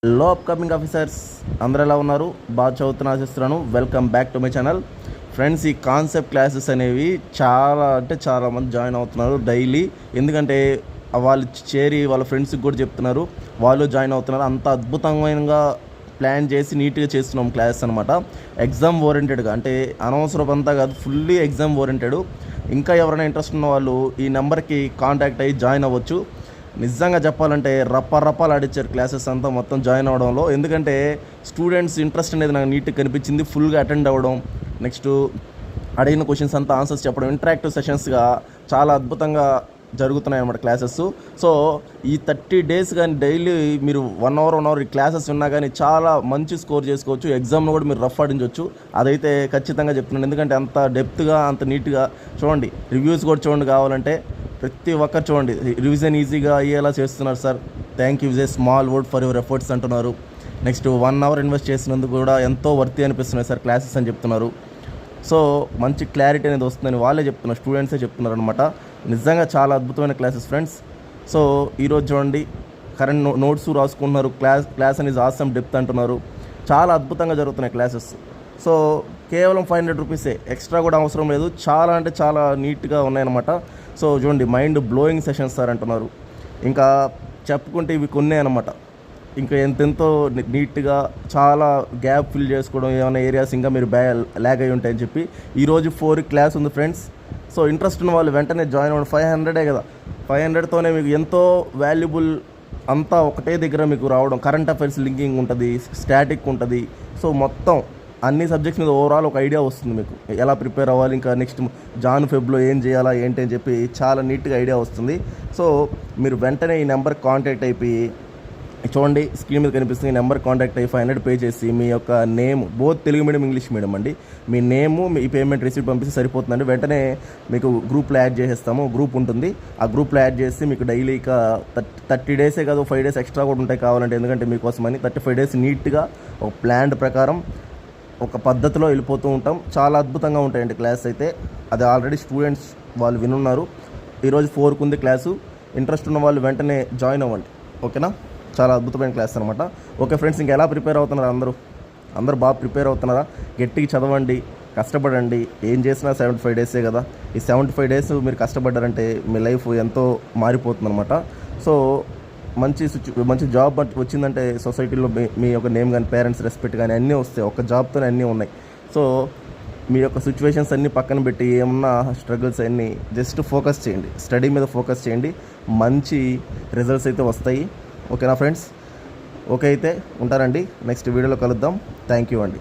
Hello upcoming officers, అందరూ ఎలా ఉన్నారు? బాగా చదువుతున్నా ఆశిస్తున్నాను. Welcome back to my channel. Friends, ఈ కాన్సెప్ట్ క్లాసెస్ అనేవి చాలా మంది జాయిన్ అవుతున్నారు డైలీ. ఎందుకంటే వాళ్ళు చేరి వాళ్ళ ఫ్రెండ్స్కి కూడా చెప్తున్నారు, వాళ్ళు జాయిన్ అవుతున్నారు. అంత అద్భుతంగా ప్లాన్ చేసి నీట్గా చేస్తున్నాం క్లాసెస్ అనమాట. ఎగ్జామ్ ఓరియంటెడ్గా, అంటే అనవసరం అంతా కాదు, ఫుల్లీ ఎగ్జామ్ ఓరియంటెడ్. ఇంకా ఎవరైనా ఇంట్రెస్ట్ ఉన్న వాళ్ళు ఈ నెంబర్కి కాంటాక్ట్ అయ్యి జాయిన్ అవ్వచ్చు. నిజంగా చెప్పాలంటే రప్పాలు ఆడిచ్చారు క్లాసెస్ అంతా మొత్తం జాయిన్ అవ్వడంలో. ఎందుకంటే స్టూడెంట్స్ ఇంట్రెస్ట్ అనేది నాకు నీట్గా కనిపించింది. ఫుల్గా అటెండ్ అవ్వడం, నెక్స్ట్ అడిగిన క్వశ్చన్స్ అంతా ఆన్సర్స్ చెప్పడం, ఇంటరాక్టివ్ సెషన్స్గా చాలా అద్భుతంగా జరుగుతున్నాయి అన్నమాట క్లాసెస్. సో ఈ 30 days కానీ డైలీ మీరు 1 hour ఈ క్లాసెస్ ఉన్నా కానీ చాలా మంచి స్కోర్ చేసుకోవచ్చు. ఎగ్జామ్లో కూడా మీరు రఫ్ ఆడించవచ్చు. అదైతే ఖచ్చితంగా చెప్తున్నాను. ఎందుకంటే అంత డెప్త్గా, అంత నీట్గా చూడండి. రివ్యూస్ కూడా చూడండి కావాలంటే. ప్రతి ఒక్కరు చూడండి, రివిజన్ ఈజీగా అయ్యేలా చేస్తున్నారు sir. Thank you, small word for your efforts అంటున్నారు. నెక్స్ట్ 1 hour ఇన్వెస్ట్ చేసినందుకు కూడా ఎంతో వర్తీ అనిపిస్తున్నాయి సార్ క్లాసెస్ అని చెప్తున్నారు. సో మంచి క్లారిటీ అనేది వస్తుందని వాళ్ళే చెప్తున్నారు, స్టూడెంట్సే చెప్తున్నారు అనమాట. నిజంగా చాలా అద్భుతమైన క్లాసెస్ ఫ్రెండ్స్. సో ఈరోజు చూడండి, కరెంట్ నోట్స్ రాసుకుంటున్నారు. క్లాస్ అనేది ఆసమ్ డెప్త్ అంటున్నారు. చాలా అద్భుతంగా జరుగుతున్నాయి క్లాసెస్. సో కేవలం 500 రూపీసే, ఎక్స్ట్రా కూడా అవసరం లేదు. చాలా అంటే చాలా నీట్గా ఉన్నాయన్నమాట. సో చూడండి, మైండ్ బ్లోయింగ్ సెషన్స్ సార్ అంటున్నారు. ఇంకా చెప్పుకుంటే ఇవి కొన్నే అనమాట. ఇంకా ఎంతెంతో నీట్గా చాలా గ్యాప్ ఫిల్ చేసుకోవడం, ఏమైనా ఏరియాస్ ఇంకా మీరు ల్యాగ్ అయ్యి ఉంటాయని చెప్పి. ఈరోజు 4 క్లాస్ ఉంది ఫ్రెండ్స్. సో ఇంట్రెస్ట్ ఉన్న వాళ్ళు వెంటనే జాయిన్ అవ్వండి. 500 కదా, 500తోనే మీకు ఎంతో వాల్యుబుల్ అంతా ఒకటే దగ్గర మీకు రావడం. కరెంట్ అఫైర్స్ లింకింగ్ ఉంటుంది, స్టాటిక్ ఉంటుంది. సో మొత్తం అన్ని సబ్జెక్ట్స్ మీద ఓవరాల్ ఒక ఐడియా వస్తుంది మీకు, ఎలా ప్రిపేర్ అవ్వాలి, ఇంకా నెక్స్ట్ జాన్ ఫెబ్లో ఏం చేయాలా ఏంటి అని చెప్పి చాలా నీట్గా ఐడియా వస్తుంది. సో మీరు వెంటనే ఈ నెంబర్కి కాంటాక్ట్ అయిపోయి, చూడండి స్క్రీన్ మీద కనిపిస్తుంది, ఈ నెంబర్ కాంటాక్ట్ అయ్యి 500 పే చేసి మీ యొక్క name, both Telugu medium English medium అండి, మీ నేము మీ పేమెంట్ రిసీప్ట్ పంపిస్తే సరిపోతుందండి. వెంటనే మీకు గ్రూప్లో యాడ్ చేసేస్తాము. గ్రూప్ ఉంటుంది, ఆ గ్రూప్లో యాడ్ చేసి మీకు డైలీ ఇక 30 days కాదు, 5 days ఎక్స్ట్రా కూడా ఉంటాయి కావాలంటే. ఎందుకంటే మీకోసమని 35 days నీట్గా ఒక ప్లాన్డ్ ప్రకారం ఒక పద్ధతిలో వెళ్ళిపోతూ ఉంటాం. చాలా అద్భుతంగా ఉంటాయండి క్లాస్ అయితే. అది ఆల్రెడీ స్టూడెంట్స్ వాళ్ళు వినున్నారు. ఈరోజు 4కు ఉంది క్లాసు. ఇంట్రెస్ట్ ఉన్న వాళ్ళు వెంటనే జాయిన్ అవ్వండి, ఓకేనా? చాలా అద్భుతమైన క్లాస్ అనమాట. ఓకే ఫ్రెండ్స్, ఇంకా ఎలా ప్రిపేర్ అవుతున్నారు అందరూ బాగా ప్రిపేర్ అవుతున్నారా? గట్టిగా చదవండి, కష్టపడండి. ఏం చేసినా 75 days కదా. ఈ 75 days మీరు కష్టపడ్డారంటే మీ లైఫ్ ఎంతో మారిపోతుందన్నమాట. సో మంచి జాబ్ వచ్చిందంటే సొసైటీలో మీ యొక్క నేమ్ కానీ, పేరెంట్స్ రెస్పెక్ట్ కానీ అన్నీ వస్తాయి. ఒక జాబ్తోనే అన్నీ ఉన్నాయి. సో మీ యొక్క సిచ్యువేషన్స్ అన్నీ పక్కన పెట్టి, ఏమన్నా స్ట్రగుల్స్ అన్నీ జస్ట్ ఫోకస్ చేయండి, స్టడీ మీద ఫోకస్ చేయండి. మంచి రిజల్ట్స్ అయితే వస్తాయి, ఓకేనా ఫ్రెండ్స్? ఓకే అయితే ఉంటారండి, నెక్స్ట్ వీడియోలో కలుద్దాం. థ్యాంక్ యూ అండి.